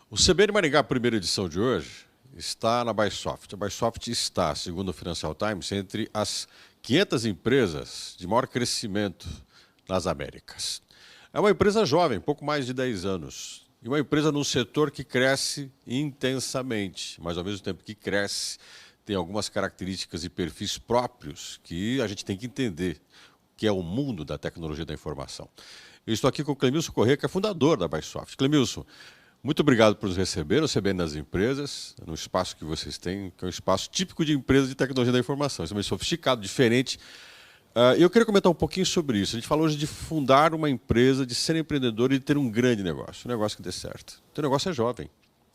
O CBN Maringá, primeira edição de hoje, está na Bysoft. A Bysoft está, segundo o Financial Times, entre as 500 empresas de maior crescimento nas Américas. É uma empresa jovem, pouco mais de 10 anos, e uma empresa num setor que cresce intensamente, mas ao mesmo tempo que cresce, tem algumas características e perfis próprios que a gente tem que entender, que é o mundo da tecnologia da informação. Eu estou aqui com o Clemilson Corrêa, que é fundador da Bysoft. Clemilson, muito obrigado por nos receber, o CBN das Empresas, no espaço que vocês têm, que é um espaço típico de empresa de tecnologia da informação, é muito sofisticado, diferente. Eu queria comentar um pouquinho sobre isso. A gente falou hoje de fundar uma empresa, de ser empreendedor e de ter um grande negócio, um negócio que dê certo. O teu negócio é jovem,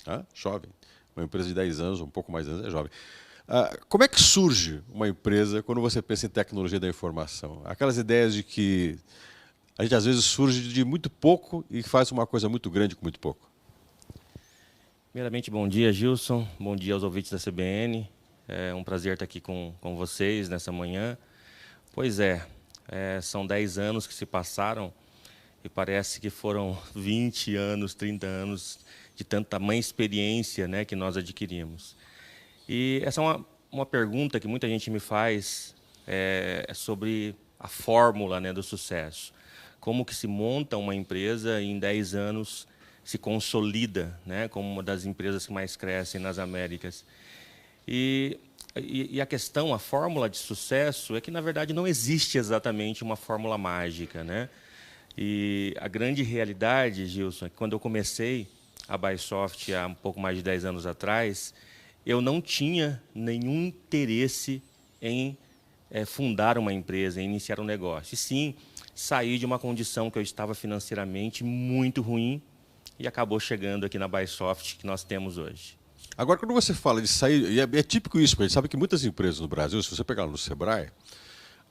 tá? Jovem. Uma empresa de 10 anos, um pouco mais de anos, é jovem. Como é que surge uma empresa quando você pensa em tecnologia da informação? Aquelas ideias de que a gente às vezes surge de muito pouco e faz uma coisa muito grande com muito pouco. Primeiramente, bom dia, Gilson. Bom dia aos ouvintes da CBN. É um prazer estar aqui com vocês nessa manhã. Pois são 10 anos que se passaram e parece que foram 20 anos, 30 anos de tanta tamanha experiência, né, que nós adquirimos. E essa é uma pergunta que muita gente me faz sobre a fórmula, né, do sucesso. Como que se monta uma empresa e em 10 anos se consolida, né, como uma das empresas que mais crescem nas Américas. E a questão, a fórmula de sucesso é que, na verdade, não existe exatamente uma fórmula mágica, né? E a grande realidade, Gilson, é que quando eu comecei a Bysoft há um pouco mais de 10 anos atrás, eu não tinha nenhum interesse em fundar uma empresa, em iniciar um negócio. E sim, saí de uma condição que eu estava financeiramente muito ruim, e acabou chegando aqui na Bysoft que nós temos hoje. Agora, quando você fala de sair, e é típico isso, porque a gente sabe que muitas empresas no Brasil, se você pegar no Sebrae,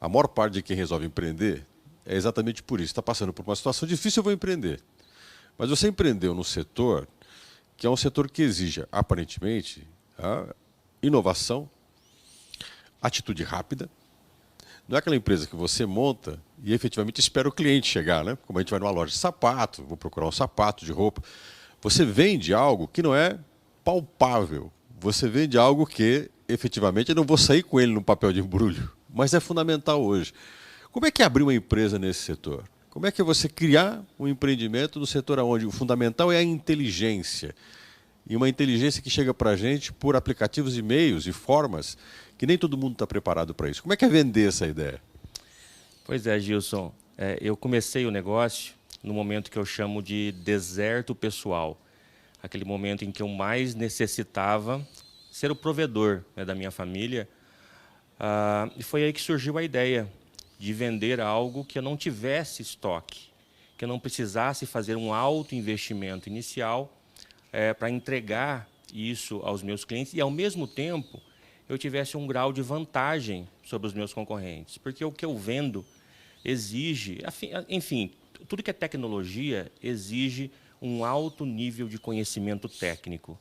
a maior parte de quem resolve empreender é exatamente por isso. Está passando por uma situação difícil, eu vou empreender. Mas você empreendeu num setor que é um setor que exige, aparentemente, inovação, atitude rápida. Não é aquela empresa que você monta e efetivamente espera o cliente chegar, né? Como a gente vai numa loja de sapato, vou procurar um sapato de roupa. Você vende algo que não é palpável. Você vende algo que, efetivamente, eu não vou sair com ele no papel de embrulho, mas é fundamental hoje. Como é que é abrir uma empresa nesse setor? Como é que é você criar um empreendimento no setor onde o fundamental é a inteligência? E uma inteligência que chega para a gente por aplicativos e meios e formas que nem todo mundo está preparado para isso. Como é que é vender essa ideia? Pois é, Gilson. Eu comecei o negócio no momento que eu chamo de deserto pessoal. Aquele momento em que eu mais necessitava ser o provedor, né, da minha família. E foi aí que surgiu a ideia de vender algo que eu não tivesse estoque, que eu não precisasse fazer um alto investimento inicial para entregar isso aos meus clientes e, ao mesmo tempo, eu tivesse um grau de vantagem sobre os meus concorrentes. Porque o que eu vendo exige, enfim, tudo que é tecnologia exige um alto nível de conhecimento técnico.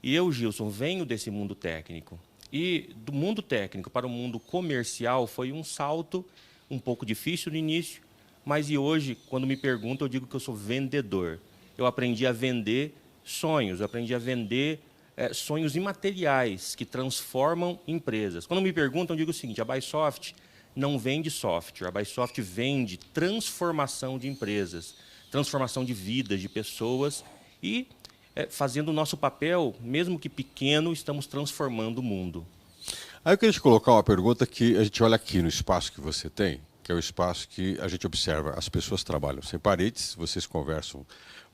E eu, Gilson, venho desse mundo técnico. E do mundo técnico para o mundo comercial foi um salto um pouco difícil no início, mas hoje, quando me perguntam, eu digo que eu sou vendedor. Eu aprendi a vender sonhos, eu aprendi a vender sonhos imateriais que transformam empresas. Quando me perguntam, eu digo o seguinte: a Bysoft não vende software, a Bysoft vende transformação de empresas, transformação de vidas, de pessoas, e fazendo o nosso papel, mesmo que pequeno, estamos transformando o mundo. Aí eu queria te colocar uma pergunta que a gente olha aqui no espaço que você tem, que é o espaço que a gente observa. As pessoas trabalham sem paredes, vocês conversam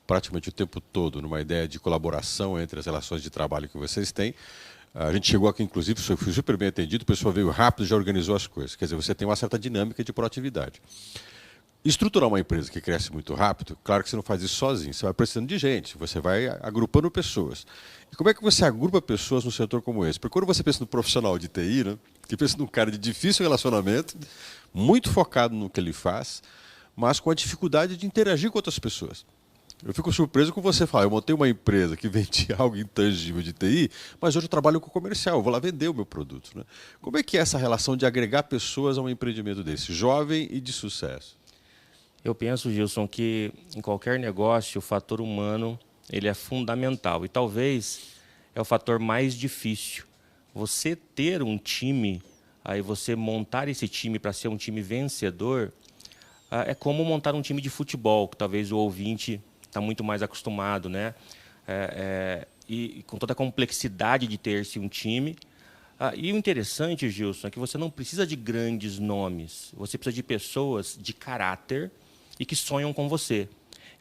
praticamente o tempo todo numa ideia de colaboração entre as relações de trabalho que vocês têm. A gente chegou aqui, inclusive, foi super bem atendido, o pessoal veio rápido, já organizou as coisas. Quer dizer, você tem uma certa dinâmica de proatividade. Estruturar uma empresa que cresce muito rápido, claro que você não faz isso sozinho, você vai precisando de gente, você vai agrupando pessoas. E como é que você agrupa pessoas num setor como esse? Porque quando você pensa no profissional de TI, né, que pensa num cara de difícil relacionamento, muito focado no que ele faz, mas com a dificuldade de interagir com outras pessoas. Eu fico surpreso com você falar, eu montei uma empresa que vendia algo intangível de TI, mas hoje eu trabalho com comercial, eu vou lá vender o meu produto, né? Como é que é essa relação de agregar pessoas a um empreendimento desse, jovem e de sucesso? Eu penso, Gilson, que em qualquer negócio o fator humano ele é fundamental e talvez é o fator mais difícil. Você ter um time, aí você montar esse time para ser um time vencedor, é como montar um time de futebol, que talvez o ouvinte está muito mais acostumado, né? E com toda a complexidade de ter-se um time. E o interessante, Gilson, é que você não precisa de grandes nomes. Você precisa de pessoas de caráter e que sonham com você.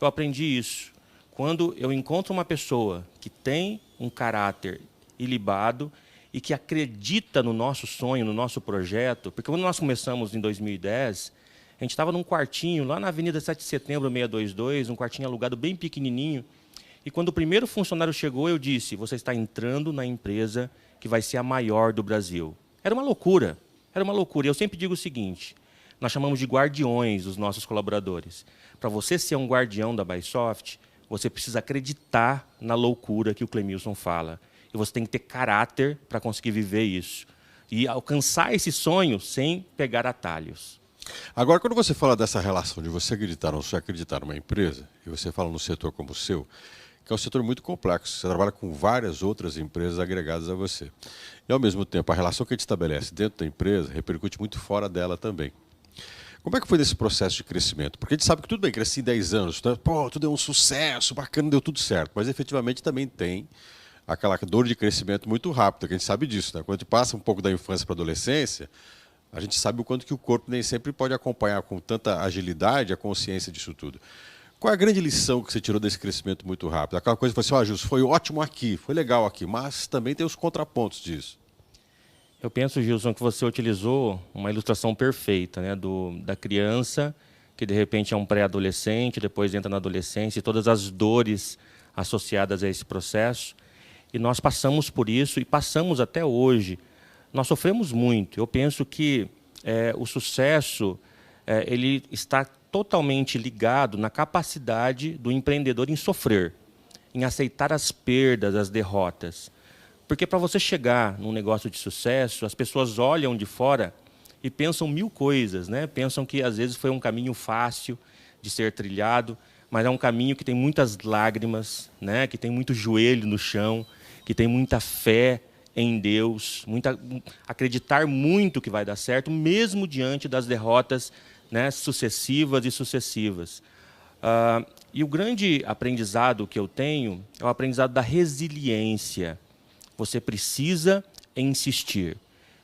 Eu aprendi isso. Quando eu encontro uma pessoa que tem um caráter ilibado e que acredita no nosso sonho, no nosso projeto, porque quando nós começamos em 2010, a gente estava num quartinho lá na Avenida 7 de Setembro, 622, um quartinho alugado bem pequenininho. E quando o primeiro funcionário chegou, eu disse, você está entrando na empresa que vai ser a maior do Brasil. Era uma loucura, era uma loucura. E eu sempre digo o seguinte, nós chamamos de guardiões os nossos colaboradores. Para você ser um guardião da Bysoft, você precisa acreditar na loucura que o Clemilson fala. E você tem que ter caráter para conseguir viver isso. E alcançar esse sonho sem pegar atalhos. Agora, quando você fala dessa relação de você acreditar ou não acreditar numa empresa, e você fala no setor como o seu, que é um setor muito complexo, você trabalha com várias outras empresas agregadas a você. E, ao mesmo tempo, a relação que a gente estabelece dentro da empresa repercute muito fora dela também. Como é que foi nesse processo de crescimento? Porque a gente sabe que tudo bem, cresci em 10 anos, né? Pô, tudo é um sucesso, bacana, deu tudo certo. Mas, efetivamente, também tem aquela dor de crescimento muito rápida, que a gente sabe disso, né? Quando a gente passa um pouco da infância para a adolescência, a gente sabe o quanto que o corpo nem sempre pode acompanhar com tanta agilidade a consciência disso tudo. Qual é a grande lição que você tirou desse crescimento muito rápido? Aquela coisa que você falou assim, Gilson, foi ótimo aqui, foi legal aqui, mas também tem os contrapontos disso. Eu penso, Gilson, que você utilizou uma ilustração perfeita, né, da criança que, de repente, é um pré-adolescente, depois entra na adolescência, e todas as dores associadas a esse processo. E nós passamos por isso e passamos até hoje. Nós sofremos muito. Eu penso que o sucesso ele está totalmente ligado na capacidade do empreendedor em sofrer, em aceitar as perdas, as derrotas. Porque para você chegar num negócio de sucesso, as pessoas olham de fora e pensam mil coisas, né? Pensam que às vezes foi um caminho fácil de ser trilhado, mas é um caminho que tem muitas lágrimas, né? Que tem muito joelho no chão, que tem muita fé em Deus, acreditar muito que vai dar certo, mesmo diante das derrotas, né, sucessivas e sucessivas. E o grande aprendizado que eu tenho é o aprendizado da resiliência. Você precisa insistir.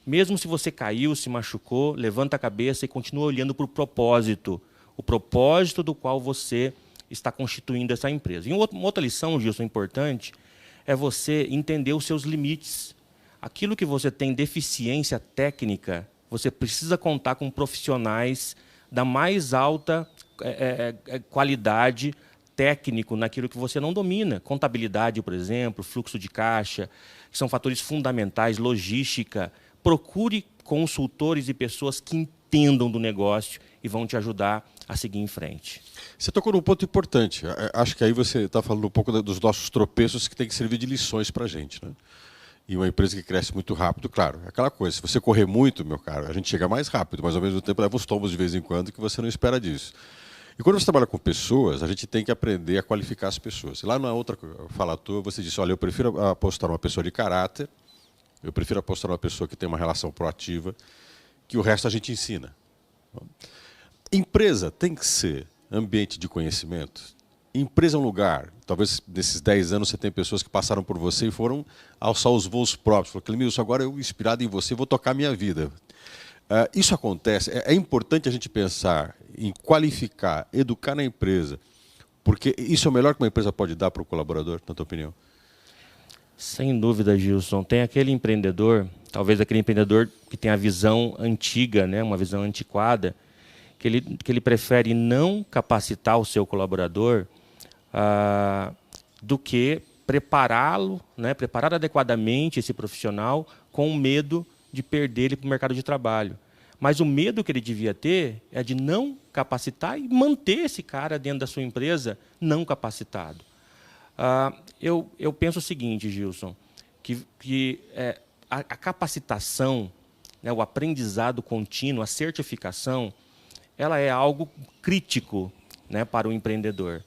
Mesmo se você caiu, se machucou, levanta a cabeça e continua olhando para o propósito do qual você está constituindo essa empresa. E uma outra lição, Gilson, importante, é você entender os seus limites. Aquilo que você tem deficiência técnica, você precisa contar com profissionais da mais alta qualidade técnico naquilo que você não domina. Contabilidade, por exemplo, fluxo de caixa, que são fatores fundamentais, logística. Procure consultores e pessoas que entendam do negócio e vão te ajudar a seguir em frente. Você tocou num ponto importante. Acho que aí você está falando um pouco dos nossos tropeços que tem que servir de lições para a gente, né? E uma empresa que cresce muito rápido, claro, é aquela coisa, se você correr muito, meu caro, a gente chega mais rápido, mas ao mesmo tempo leva uns tombos de vez em quando que você não espera disso. E quando você trabalha com pessoas, a gente tem que aprender a qualificar as pessoas. Lá na outra fala tua, você disse, olha, eu prefiro apostar numa pessoa de caráter, eu prefiro apostar numa pessoa que tem uma relação proativa, que o resto a gente ensina. Empresa tem que ser ambiente de conhecimento. Empresa é um lugar, talvez nesses 10 anos você tem pessoas que passaram por você e foram alçar os voos próprios. Falaram, Clemilson, agora eu, inspirado em você, vou tocar a minha vida. Isso acontece, é importante a gente pensar em qualificar, educar na empresa, porque isso é o melhor que uma empresa pode dar para o colaborador, na tua opinião? Sem dúvida, Gilson. Tem aquele empreendedor, talvez aquele empreendedor que tem a visão antiga, né, uma visão antiquada, que ele prefere não capacitar o seu colaborador do que prepará-lo, né, preparar adequadamente esse profissional com medo de perder ele para o mercado de trabalho. Mas o medo que ele devia ter é de não capacitar e manter esse cara dentro da sua empresa não capacitado. Eu penso o seguinte, Gilson, que a capacitação, né, o aprendizado contínuo, a certificação, ela é algo crítico, né, para o empreendedor.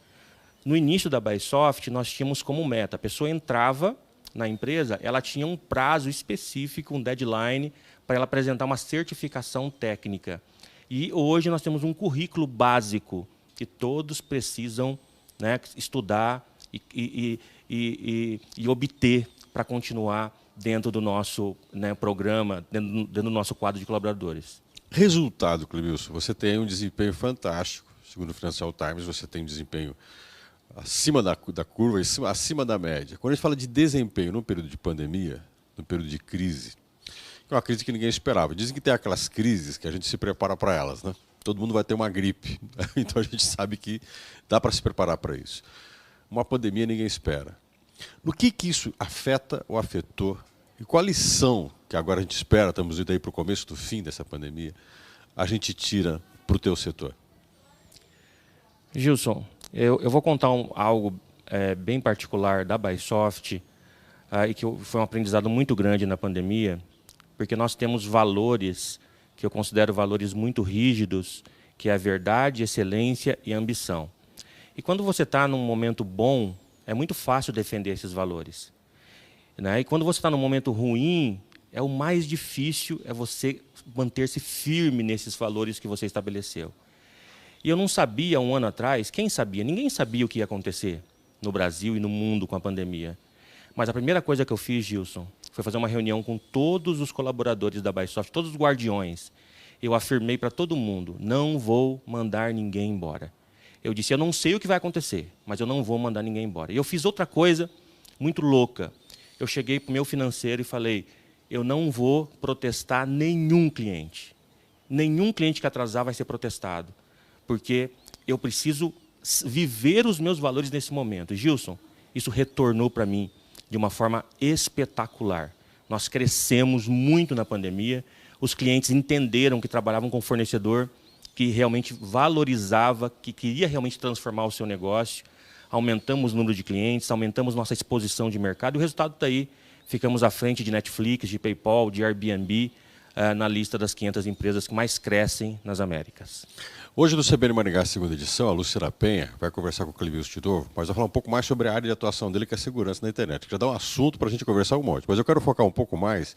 No início da Bysoft, nós tínhamos como meta, a pessoa entrava na empresa, ela tinha um prazo específico, um deadline, para ela apresentar uma certificação técnica. E hoje nós temos um currículo básico que todos precisam, né, estudar e obter para continuar dentro do nosso, né, programa, dentro do nosso quadro de colaboradores. Resultado, Clemilson, você tem um desempenho fantástico. Segundo o Financial Times, você tem um desempenho acima da curva, acima da média. Quando a gente fala de desempenho num período de pandemia, num período de crise, é uma crise que ninguém esperava. Dizem que tem aquelas crises que a gente se prepara para elas, né? Todo mundo vai ter uma gripe, então a gente sabe que dá para se preparar para isso. Uma pandemia ninguém espera. No que isso afeta ou afetou? E qual a lição que agora a gente espera, estamos indo aí para o começo do fim dessa pandemia, a gente tira para o teu setor? Gilson, eu vou contar algo bem particular da Bysoft, e que foi um aprendizado muito grande na pandemia, porque nós temos valores que eu considero valores muito rígidos, que é a verdade, excelência e ambição. E quando você está num momento bom, é muito fácil defender esses valores, né? E quando você está num momento ruim, o mais difícil é você manter-se firme nesses valores que você estabeleceu. E eu não sabia, um ano atrás, quem sabia? Ninguém sabia o que ia acontecer no Brasil e no mundo com a pandemia. Mas a primeira coisa que eu fiz, Gilson, foi fazer uma reunião com todos os colaboradores da Bysoft, todos os guardiões. Eu afirmei para todo mundo, não vou mandar ninguém embora. Eu disse, eu não sei o que vai acontecer, mas eu não vou mandar ninguém embora. E eu fiz outra coisa muito louca. Eu cheguei para o meu financeiro e falei, eu não vou protestar nenhum cliente. Nenhum cliente que atrasar vai ser protestado, porque eu preciso viver os meus valores nesse momento. Gilson, isso retornou para mim de uma forma espetacular. Nós crescemos muito na pandemia, os clientes entenderam que trabalhavam com um fornecedor que realmente valorizava, que queria realmente transformar o seu negócio. Aumentamos o número de clientes, aumentamos nossa exposição de mercado, e o resultado está aí. Ficamos à frente de Netflix, de PayPal, de Airbnb, na lista das 500 empresas que mais crescem nas Américas. Hoje no CBN Maringá, segunda edição, a Lúcia Penha vai conversar com o Clemilson de novo, mas vai falar um pouco mais sobre a área de atuação dele, que é a segurança na internet, que já dá um assunto para a gente conversar um monte. Mas eu quero focar um pouco mais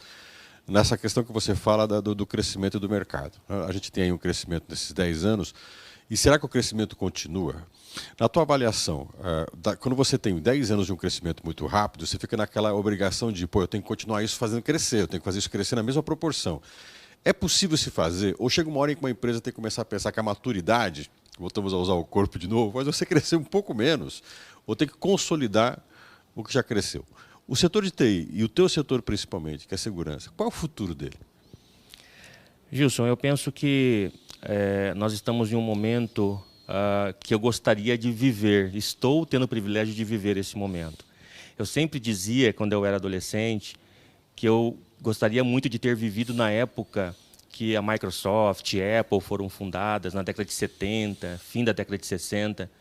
nessa questão que você fala do crescimento do mercado. A gente tem aí um crescimento nesses 10 anos, e será que o crescimento continua? Na tua avaliação, quando você tem 10 anos de um crescimento muito rápido, você fica naquela obrigação de, eu tenho que continuar isso fazendo crescer, eu tenho que fazer isso crescer na mesma proporção. É possível se fazer? Ou chega uma hora em que uma empresa tem que começar a pensar que a maturidade, voltamos a usar o corpo de novo, mas você crescer um pouco menos, ou tem que consolidar o que já cresceu. O setor de TI, e o teu setor principalmente, que é a segurança, qual é o futuro dele? Gilson, eu penso que nós estamos em um momento que eu gostaria de viver, estou tendo o privilégio de viver esse momento. Eu sempre dizia, quando eu era adolescente, que eu gostaria muito de ter vivido na época que a Microsoft e a Apple foram fundadas, na década de 70, fim da década de 60.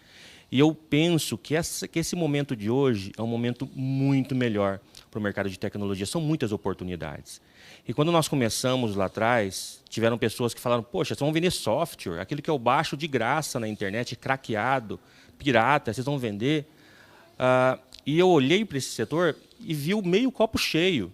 E eu penso que esse momento de hoje é um momento muito melhor para o mercado de tecnologia. São muitas oportunidades. E quando nós começamos lá atrás, tiveram pessoas que falaram, poxa, vocês vão vender software, aquilo que eu baixo de graça na internet, craqueado, pirata, vocês vão vender. E eu olhei para esse setor e vi o meio copo cheio.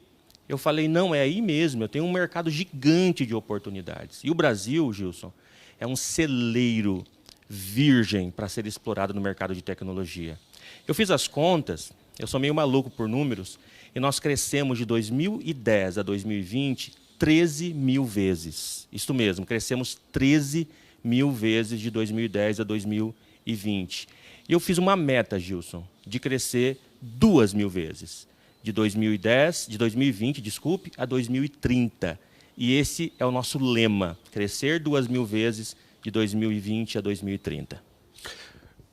Eu falei, não, é aí mesmo, eu tenho um mercado gigante de oportunidades. E o Brasil, Gilson, é um celeiro virgem para ser explorado no mercado de tecnologia. Eu fiz as contas, eu sou meio maluco por números, e nós crescemos de 2010 a 2020 13 mil vezes. Isso mesmo, crescemos 13 mil vezes de 2010 a 2020. E eu fiz uma meta, Gilson, de crescer 2 mil vezes. De 2020, desculpe, a 2030. E esse é o nosso lema, crescer 2 mil vezes de 2020 a 2030.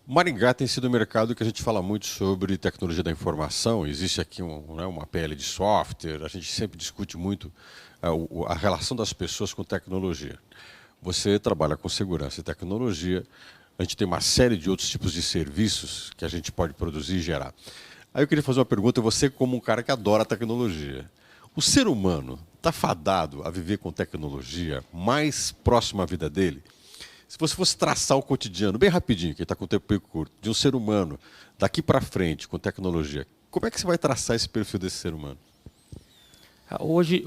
Maringá tem sido um mercado que a gente fala muito sobre tecnologia da informação. Existe aqui uma PL de software, a gente sempre discute muito a relação das pessoas com tecnologia. Você trabalha com segurança e tecnologia, a gente tem uma série de outros tipos de serviços que a gente pode produzir e gerar. Aí eu queria fazer uma pergunta, você como um cara que adora tecnologia. O ser humano está fadado a viver com tecnologia mais próximo à vida dele? Se você fosse traçar o cotidiano, bem rapidinho, que está com o tempo bem curto, de um ser humano, daqui para frente, com tecnologia, como é que você vai traçar esse perfil desse ser humano? Hoje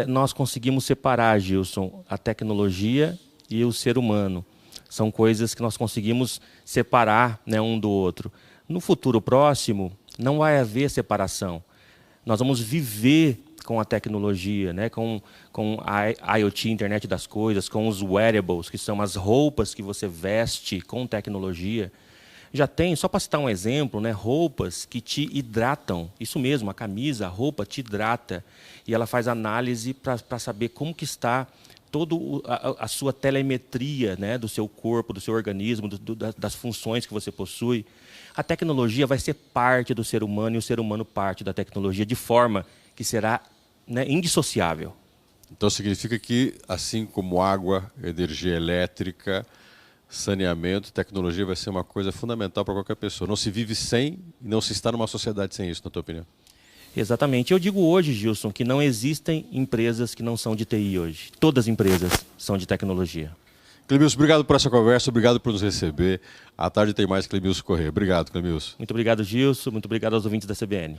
nós conseguimos separar, Gilson, a tecnologia e o ser humano. São coisas que nós conseguimos separar, né, um do outro. No futuro próximo, não vai haver separação. Nós vamos viver com a tecnologia, né, com a IoT, Internet das Coisas, com os wearables, que são as roupas que você veste com tecnologia. Já tem, só para citar um exemplo, né, roupas que te hidratam. Isso mesmo, a camisa, a roupa te hidrata. E ela faz análise para saber como que está toda a sua telemetria, né, do seu corpo, do seu organismo, das funções que você possui. A tecnologia vai ser parte do ser humano e o ser humano parte da tecnologia, de forma que será, né, indissociável. Então significa que, assim como água, energia elétrica, saneamento, tecnologia vai ser uma coisa fundamental para qualquer pessoa. Não se vive sem e não se está numa sociedade sem isso, na tua opinião? Exatamente. Eu digo hoje, Gilson, que não existem empresas que não são de TI hoje. Todas as empresas são de tecnologia. Clemilson, obrigado por essa conversa, obrigado por nos receber. À tarde tem mais Clemilson Corrêa. Obrigado, Clemilson. Muito obrigado, Gilson. Muito obrigado aos ouvintes da CBN.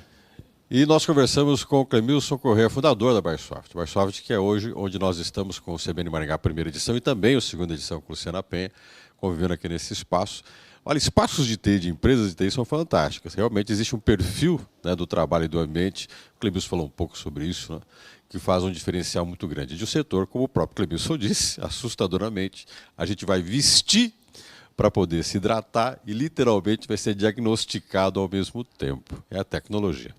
E nós conversamos com o Clemilson Corrêa, fundador da Baisoft. Baisoft, que é hoje onde nós estamos com o CBN Maringá, primeira edição, e também a segunda edição com Luciana Penha, convivendo aqui nesse espaço. Olha, espaços de TI, de empresas de TI, são fantásticas. Realmente existe um perfil, né, do trabalho e do ambiente. O Clemilson falou um pouco sobre isso, né, que faz um diferencial muito grande. De um setor, como o próprio Clemilson disse, assustadoramente, a gente vai vestir para poder se hidratar e literalmente vai ser diagnosticado ao mesmo tempo. É a tecnologia.